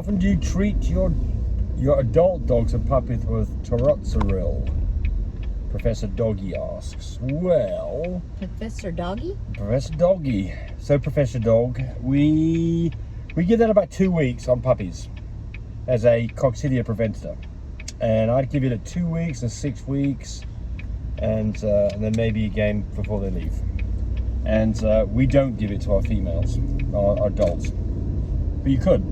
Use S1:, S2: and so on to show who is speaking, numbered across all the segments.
S1: often do you treat your adult dogs and puppies with Tourette? Professor Doggy asks. Well,
S2: Professor Doggy?
S1: Professor Doggy. So Professor Dog, we give that about 2 weeks on puppies as a coccidia preventer, and I'd give it at 2 weeks and 6 weeks, and then maybe again before they leave. And we don't give it to our females, our adults, but you could.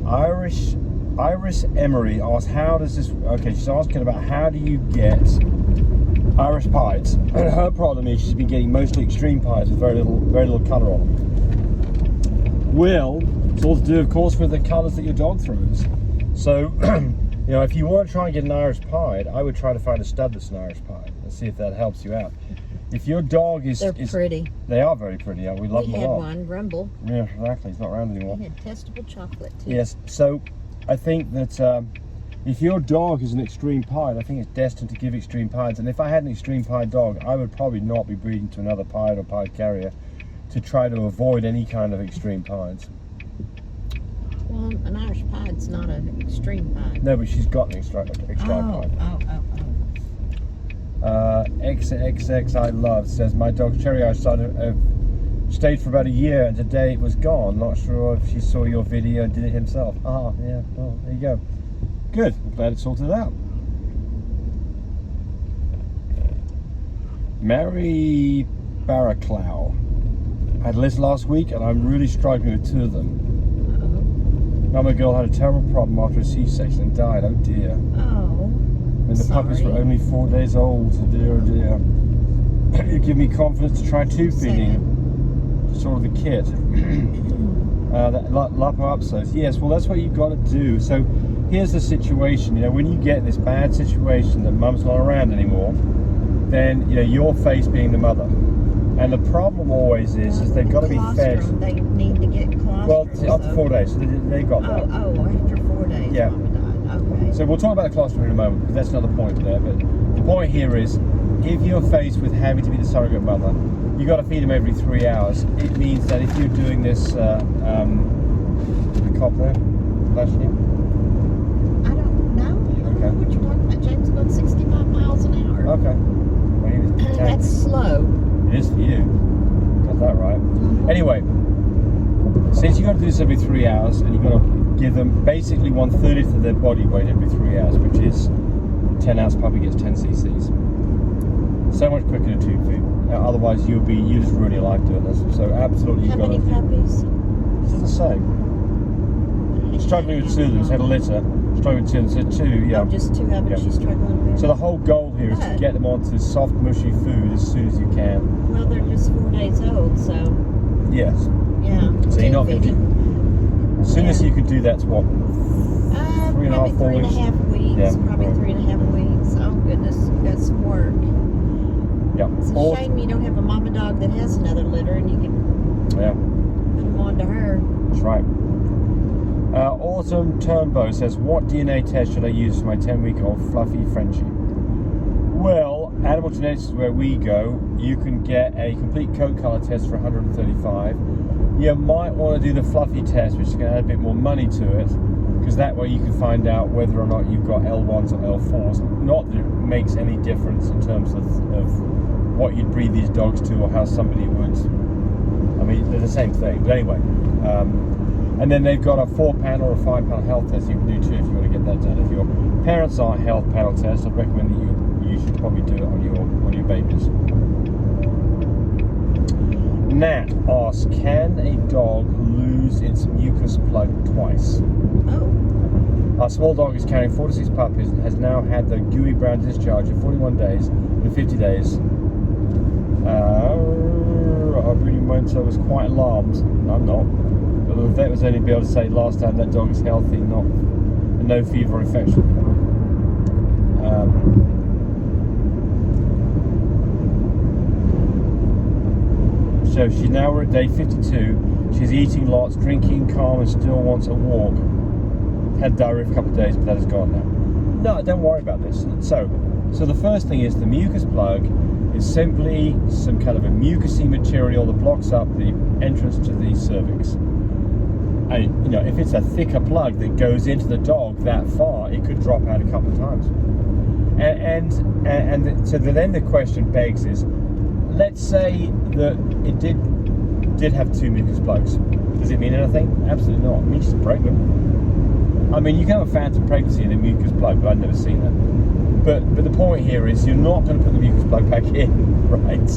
S1: Iris Emery asks, how does this... Okay, she's asking about how do you get Irish pies. And her problem is she's been getting mostly extreme pies with very little colour on them. Well, it's all to do, of course, with the colours that your dog throws. So, you know, if you want to try and get an Irish pie, I would try to find a stud that's an Irish pie and see if that helps you out. If your dog is...
S2: They're pretty.
S1: They are very pretty. Yeah, we love them a lot.
S2: We had one, Rumble.
S1: Yeah, exactly. He's not around anymore.
S2: He had testable chocolate, too.
S1: Yes, so I think that if your dog is an extreme pied, I think it's destined to give extreme pieds. And if I had an extreme pied dog, I would probably not be breeding to another pied or pied carrier to try to avoid any kind of extreme pieds.
S2: Well, an Irish pied's not an extreme pied.
S1: No, but she's got an extreme pied. XXX I love says, my dog Cherry I stayed for about a year and today it was gone. Not sure if she saw your video and did it himself. Ah, yeah, well, there you go. Good, I'm glad it's sorted out. Mary Barraclough. I had Liz last week and I'm really struggling with 2 of them. Mama girl had a terrible problem after a C-section and died. Oh dear.
S2: Oh.
S1: When the puppies were only 4 days old. Oh dear, oh dear. You give me confidence to try tube feeding. Sort of the kit. That Lapo upsides. Yes, well that's what you've got to do. So here's the situation. You know, when you get in this bad situation that mum's not around anymore, then you know your face being the mother. And the problem always is they've got to be fed.
S2: They need to get colostrum.
S1: Well, up to 4 days, so they got that.
S2: Oh, after 4 days.
S1: Yeah.
S2: Okay.
S1: So we'll talk about the colostrum in a moment, because that's another point there. But the point here is, if you're faced with having to be the surrogate mother, you've got to feed them every 3 hours. It means that if you're doing this, the cop there, flashing you?
S2: I don't know.
S1: Okay.
S2: What you're talking about. James going 65 miles an hour.
S1: Okay. Well,
S2: that's slow.
S1: It is for you. Got that right. Anyway, since you've got to do this every 3 hours, and you've got to give them basically 1/30 of their body weight every 3 hours, which is 10-ounce puppy gets 10 cc's. So much quicker to tube feed. Otherwise, you just ruin your life doing this. So absolutely, you've got to.
S2: How many puppies?
S1: It's the same. Struggling with 2 of them. She's had a litter. Struggling with 2 of them. So 2, yeah.
S2: Oh, just 2 of them.
S1: Yeah.
S2: She's struggling with.
S1: So the whole goal here is to get them onto soft, mushy food as soon as you can.
S2: Well, they're just 4 days old, so.
S1: Yes.
S2: Yeah.
S1: So you're not going to. As soon as you can do that, what? 3.5, 4 weeks.
S2: 3.5 weeks.
S1: Yeah.
S2: Probably 3.5 weeks. Oh goodness, you got some work.
S1: Yeah.
S2: It's a shame you don't have a mama dog that has another litter, and you can put them on to her.
S1: That's right. Autumn Turnbow says, what DNA test should I use for my 10-week-old fluffy Frenchie? Well, Animal Genetics is where we go. You can get a complete coat color test for $135. You might want to do the fluffy test, which is going to add a bit more money to it, because that way you can find out whether or not you've got L1s or L4s. Not that it makes any difference in terms of what you'd breed these dogs to, or how somebody would. I mean, they're the same thing. But anyway, and then they've got a 4-panel or a 5-panel health test you can do too if you want to get that done. If your parents are health panel tests, I'd recommend that you should probably do it on your babies. Nat asks, can a dog lose its mucus plug twice?
S2: Oh.
S1: Our small dog is carrying 4 to 6 puppies and has now had the gooey brown discharge in 41 days and 50 days. Our breeding mentor was quite alarmed. I'm not. But the vet was only be able to say last time that dog is healthy, no fever or infection. So she's now we're at day 52. She's eating lots, drinking calm, and still wants a walk. Had diarrhea for a couple of days, but that is gone now. No, don't worry about this. So the first thing is the mucus plug is simply some kind of a mucousy material that blocks up the entrance to the cervix. if it's a thicker plug that goes into the dog that far, it could drop out a couple of times. So then the question begs is, let's say that it did have 2 mucus plugs. Does it mean anything? Absolutely not. It means she's pregnant. I mean, you can have a phantom pregnancy in a mucus plug, but I've never seen that. But the point here is you're not going to put the mucus plug back in, right?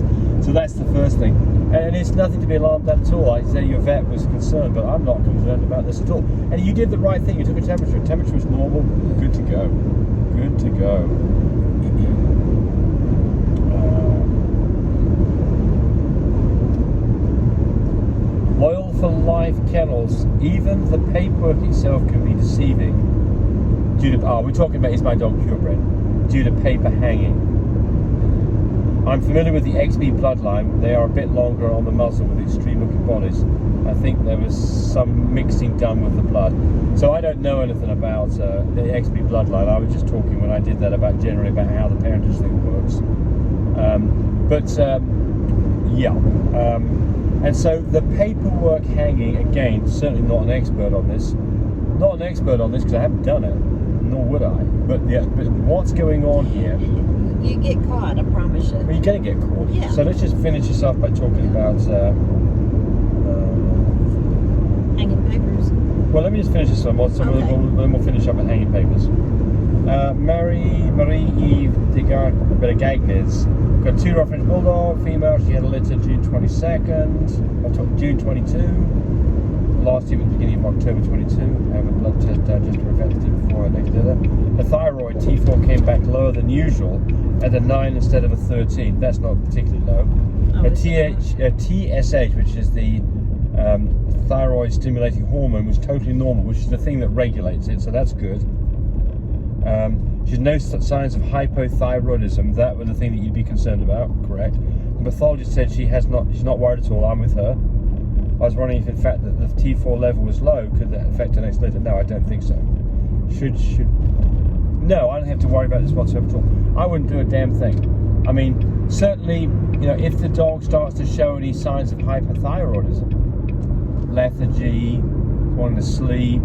S1: So that's the first thing. And it's nothing to be alarmed at all. I say your vet was concerned, but I'm not concerned about this at all. And you did the right thing. You took a temperature. Temperature was normal. Good to go. Good to go. Loyal for life kennels. Even the paperwork itself can be deceiving. Due to we're talking about is my dog purebred? Due to paper hanging. I'm familiar with the XB bloodline. They are a bit longer on the muzzle with extreme looking bodies. I think there was some mixing done with the blood. So I don't know anything about the XB bloodline. I was just talking when I did that about generally about how the parentage thing works. And so the paperwork hanging, again, certainly not an expert on this. Not an expert on this because I haven't done it, nor would I. But what's going on here?
S2: You get caught, I promise you.
S1: Well, you're going to get caught.
S2: Yeah.
S1: So let's just finish this off by talking about...
S2: hanging papers.
S1: Well, let me just finish this one. Then we'll finish up with hanging papers. Marie-Eve Gagnes got 2 French Bulldog, female. She had a litter June 22nd, or June 22. Last year was the beginning of October 22. I have a blood test done just to prevent it before I next did it. The thyroid T4 came back lower than usual at a 9 instead of a 13. That's not particularly low. Her TSH, which is the thyroid stimulating hormone, was totally normal, which is the thing that regulates it, so that's good. She's no signs of hypothyroidism. That was the thing that you'd be concerned about, correct? The pathologist said she's not worried at all. I'm with her. I was wondering if in fact that the T4 level was low, could that affect her next litter? No, I don't think so. No, I don't have to worry about this whatsoever at all. I wouldn't do a damn thing. I mean, certainly, if the dog starts to show any signs of hypothyroidism, lethargy, wanting to sleep,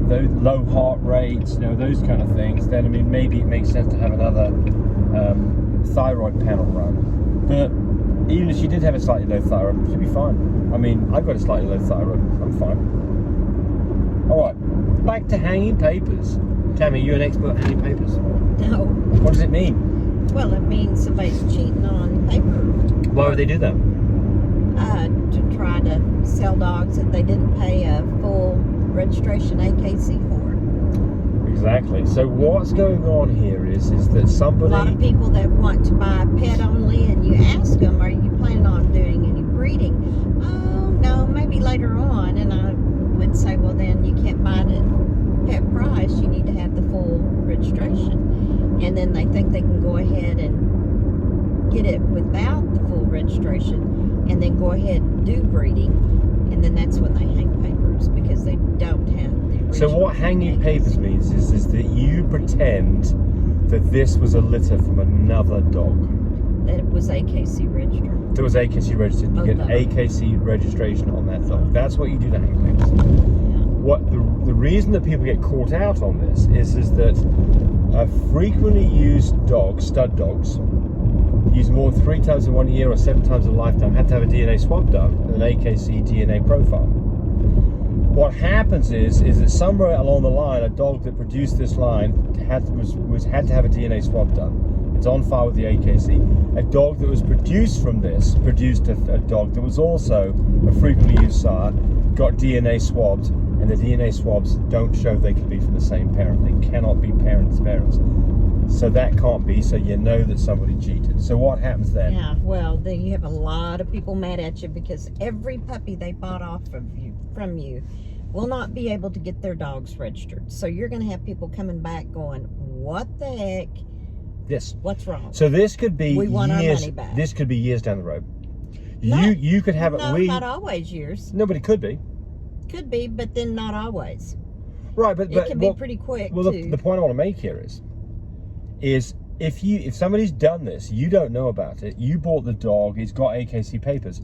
S1: those low heart rates, those kind of things, then I mean maybe it makes sense to have another thyroid panel run. But even if she did have a slightly low thyroid, she'd be fine. I mean, I've got a slightly low thyroid. I'm fine. All right, back to hanging papers. Tammy, you're an expert at hanging papers.
S2: No.
S1: What does it mean?
S2: Well, it means somebody's cheating on paper.
S1: Why would they do that?
S2: To try to sell dogs that they didn't pay a full registration AKC for.
S1: Exactly. So what's going on here is that somebody...
S2: A lot of people that want to buy a pet only, and you ask them, are you planning on doing any breeding? Oh, no, maybe later on. And I would say, well, then you can't buy it at pet price. You need to have the full registration. And then they think they can go ahead and get it without the full registration and then go ahead and do breeding. And then that's when they hang papers because they don't have the original.
S1: So what hanging papers means is that you pretend that this was a litter from another dog.
S2: That it was AKC registered.
S1: That was AKC registered. You get AKC registration on that dog. That's what you do to hang papers.
S2: Yeah.
S1: What the reason that people get caught out on this is that frequently used dogs, stud dogs, used more than 3 times in 1 year or 7 times in a lifetime, had to have a DNA swab done, an AKC DNA profile. What happens is that somewhere along the line, a dog that produced this line had to have a DNA swab done. It's on file with the AKC. A dog that was produced from this produced a dog that was also a frequently used sire, got DNA swabs, and the DNA swabs don't show they could be from the same parent. They cannot be parents. So that can't be, so you know that somebody cheated. So what happens then?
S2: Yeah, well, then you have a lot of people mad at you because every puppy they bought off from you will not be able to get their dogs registered. So you're going to have people coming back going, what the heck?
S1: Yes.
S2: What's wrong?
S1: So this could be
S2: we want
S1: years,
S2: our money back.
S1: This could be years down the road. You could have it.
S2: No, not always years.
S1: No, but it could be.
S2: Could be, but then not always.
S1: Right, but
S2: it can be pretty quick.
S1: Well,
S2: too.
S1: the point I want to make here is if somebody's done this, you don't know about it. You bought the dog. It's got AKC papers.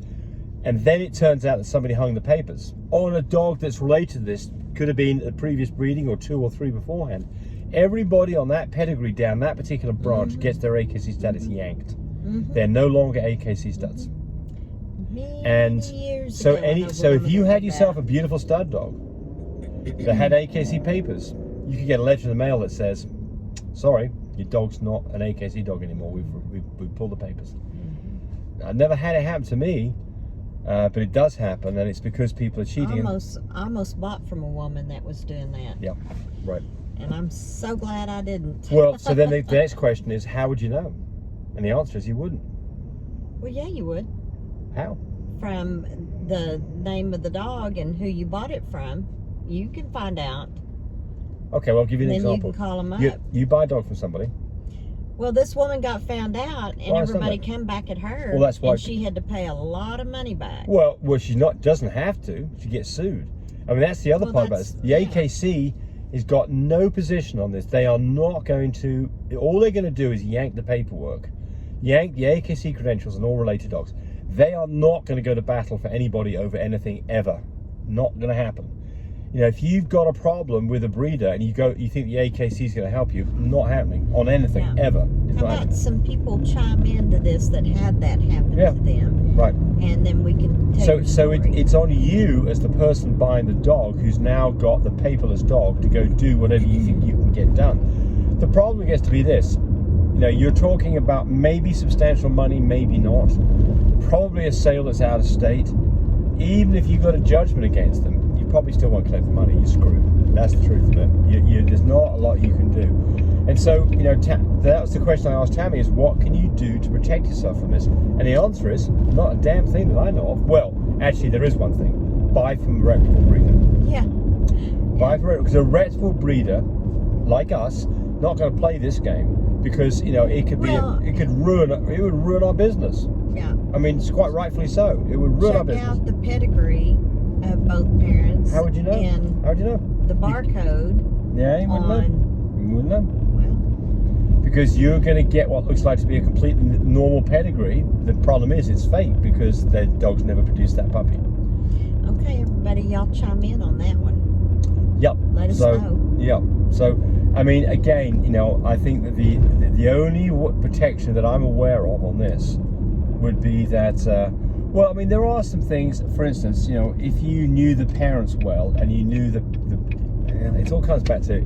S1: And then it turns out that somebody hung the papers on a dog that's related to this, could have been a previous breeding or 2 or 3 beforehand. Everybody on that pedigree down that particular branch gets their AKC status yanked. They're no longer AKC studs. And so if you had yourself a beautiful stud dog that had AKC papers, you could get a letter in the mail that says, sorry, your dog's not an AKC dog anymore. We've pulled the papers. I've never had it happen to me, but it does happen, and it's because people are cheating.
S2: I almost bought from a woman that was doing that.
S1: Yeah, right.
S2: And I'm so glad I didn't.
S1: Well, so then the next question is, how would you know? And the answer is you wouldn't.
S2: Well, yeah, you would.
S1: How?
S2: From the name of the dog and who you bought it from, you can find out.
S1: Okay, well, I'll give you an example.
S2: Then you can call them up.
S1: You buy a dog from somebody.
S2: Well, this woman got found out, and everybody came back at her.
S1: Well, that's why.
S2: And she had to pay a lot of money back.
S1: Well, she doesn't have to. She gets sued. I mean, that's the other part about this. The AKC has got no position on this. They are not going to. All they're going to do is yank the paperwork, yank the AKC credentials and all related dogs. They are not going to go to battle for anybody over anything ever. Not going to happen. You know, if you've got a problem with a breeder and you think the AKC is going to help you, not happening on anything ever.
S2: How about some people chime into this that had that happen to them?
S1: Right.
S2: And then we can take
S1: it's on you as the person buying the dog who's now got the paperless dog to go do whatever you think you can get done. The problem gets to be this. You know, you're talking about maybe substantial money, maybe not. Probably a sale that's out of state. Even if you got a judgment against them, you probably still won't collect the money. You're screwed. That's the truth of it. There's not a lot you can do. And so, you know, that was the question I asked Tammy: is what can you do to protect yourself from this? And the answer is not a damn thing that I know of. Well, actually, there is one thing: buy from a reputable breeder.
S2: Yeah.
S1: Buy from because a reputable breeder, like us, not going to play this game because it could would ruin our business.
S2: Yeah.
S1: I mean, it's quite rightfully so. It would ruin our business.
S2: Check out the pedigree of both parents.
S1: How would you know?
S2: And
S1: how would you know?
S2: The barcode.
S1: Yeah, you wouldn't know. You wouldn't know.
S2: Well,
S1: because you're going to get what looks like to be a completely normal pedigree. The problem is it's fake because the dog's never produced that puppy.
S2: Okay, everybody, y'all chime in on that one.
S1: Yep.
S2: Let us know.
S1: Yep. So, I mean, again, I think that the only protection that I'm aware of on this would be that, well, I mean, there are some things, for instance, if you knew the parents well and you knew it all comes back to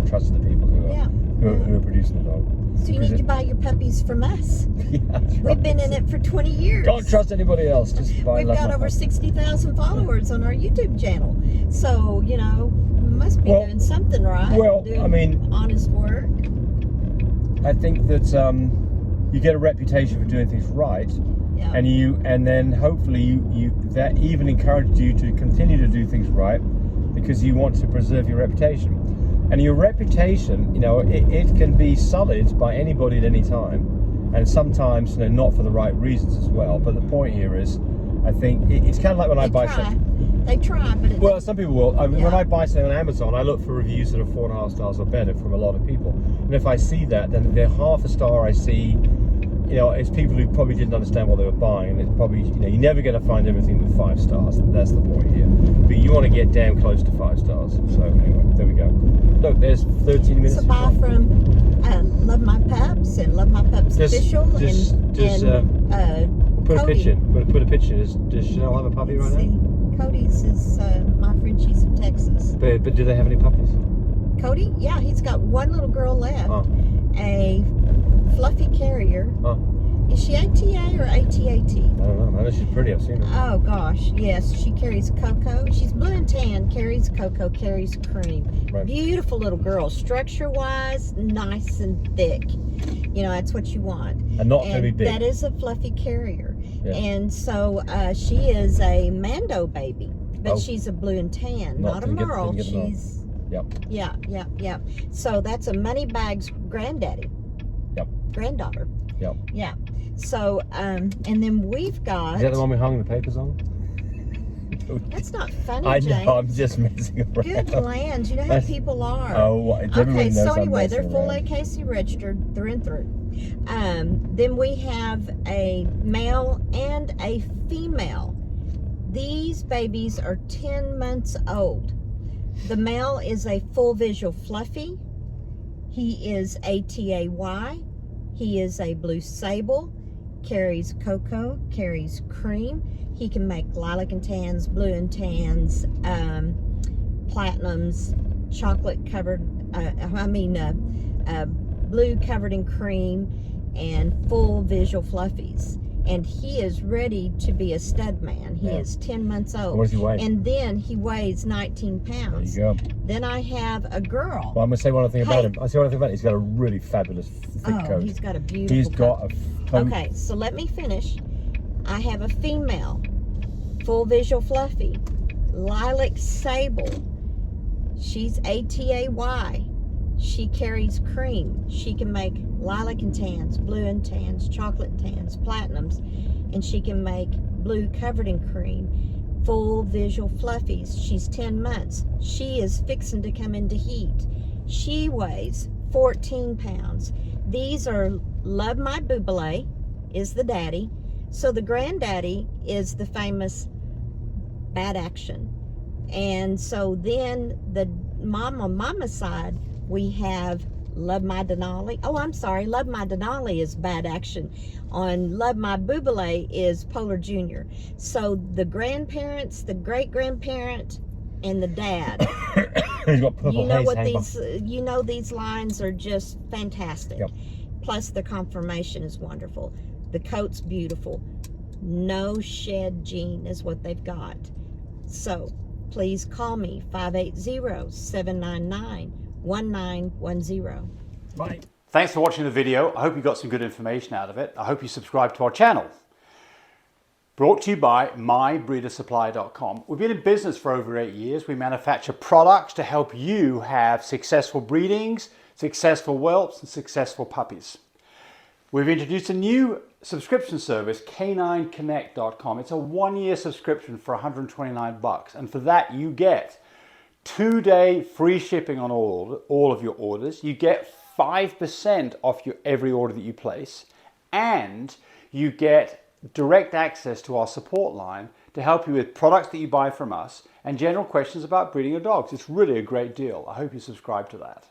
S1: trust of the people who are producing the dog.
S2: So you need to buy your puppies from us.
S1: Yeah, that's right.
S2: We've been in it for 20 years.
S1: Don't trust anybody else. Just buy.
S2: We've got over 60,000 followers on our YouTube channel. So, we must be doing something right.
S1: Well,
S2: doing
S1: I mean,
S2: honest work.
S1: I think that you get a reputation for doing things right.
S2: Yeah.
S1: And then hopefully you that even encourages you to continue to do things right because you want to preserve your reputation. And your reputation, it can be sullied by anybody at any time, and sometimes not for the right reasons as well. But the point here is, I think it's kind of like when I buy something.
S2: They try, but
S1: some people will. I mean, when I buy something on Amazon, I look for reviews that are 4.5 stars or better from a lot of people. And if I see that, then they're half a star. I see, it's people who probably didn't understand what they were buying, and it's probably, you're never going to find everything with 5 stars. That's the point here. But you want to get damn close to 5 stars. So anyway, there we go. Look, there's 13 minutes.
S2: So buy from Love My Pups and Love My Pups Official
S1: put a picture in. Put a picture. Does Chanel have a puppy right now?
S2: Cody's is my Frenchies of Texas.
S1: But do they have any puppies?
S2: Cody? Yeah, he's got one little girl left.
S1: Oh.
S2: A fluffy carrier.
S1: Oh.
S2: Is she ATA or ATAT?
S1: I don't know. I know she's pretty. I've seen her.
S2: Oh gosh, yes. She carries cocoa. She's blue and tan. Carries cocoa. Carries cream.
S1: Right.
S2: Beautiful little girl. Structure-wise, nice and thick. That's what you want.
S1: And not going to be big.
S2: That is a fluffy carrier.
S1: Yeah.
S2: And so she is a Mando baby, but she's a blue and tan, not a Merle. She's.
S1: Yep.
S2: Yeah. So that's a Moneybags granddaddy.
S1: Yep.
S2: Granddaughter.
S1: Yep.
S2: Yeah. So, and then we've got...
S1: Is that the one we hung the papers on?
S2: That's not funny,
S1: I
S2: James.
S1: know, I'm just messing around.
S2: Good land. You know how people are.
S1: Oh,
S2: okay, so anyway,
S1: they're
S2: full AKC registered through and through. Then we have a male and a female These babies are 10 months old. The male is a full visual fluffy. He is ATAY. He is a blue sable, carries cocoa, carries cream. He can make lilac and tans, blue and tans, platinums, chocolate covered, blue covered in cream, and full visual fluffies. And he is ready to be a stud man. He is 10 months old.
S1: What does he weigh?
S2: And then he weighs 19 pounds.
S1: There you go.
S2: Then I have a girl.
S1: Well, I'm going to say one other thing about him. I'll say one other thing about him. He's got a really fabulous thick coat.
S2: He's got a beautiful
S1: He's
S2: coat.
S1: got a...
S2: Okay, so let me finish. I have a female, full visual fluffy, lilac sable. She's ATAY. She carries cream. She can make lilac and tans, blue and tans, chocolate and tans, platinums, and she can make blue covered in cream, full visual fluffies. She's 10 months. She is fixing to come into heat. She weighs 14 pounds. These are Love My Buble is the daddy. So the granddaddy is the famous Bad Action. And so then the mama side, we have Love My Denali. Oh, I'm sorry. Love My Denali is Bad Action. On Love My Buble is Polar Junior. So the grandparents, the great-grandparent, and the dad.
S1: He's got purple
S2: You know these lines are just fantastic.
S1: Yep.
S2: Plus the conformation is wonderful. The coat's beautiful. No shed gene is what they've got. So please call me 580-799-1910.
S1: Bye.
S3: Thanks for watching the video. I hope you got some good information out of it. I hope you subscribe to our channel. Brought to you by mybreedersupply.com. We've been in business for over 8 years. We manufacture products to help you have successful breedings, successful whelps, and successful puppies. We've introduced a new subscription service, canineconnect.com. It's a 1-year subscription for $129, and for that you get 2-day free shipping on all of your orders. You get 5% off every order that you place, and you get direct access to our support line to help you with products that you buy from us and general questions about breeding your dogs. It's really a great deal. I hope you subscribe to that.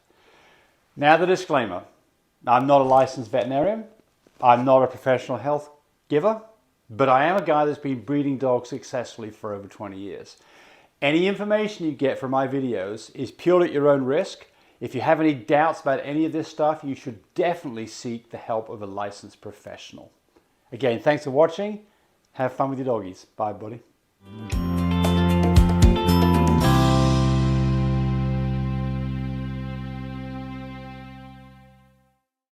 S3: Now the disclaimer. I'm not a licensed veterinarian. I'm not a professional health giver, but I am a guy that's been breeding dogs successfully for over 20 years. Any information you get from my videos is purely at your own risk. If you have any doubts about any of this stuff, you should definitely seek the help of a licensed professional. Again, thanks for watching. Have fun with your doggies. Bye, buddy.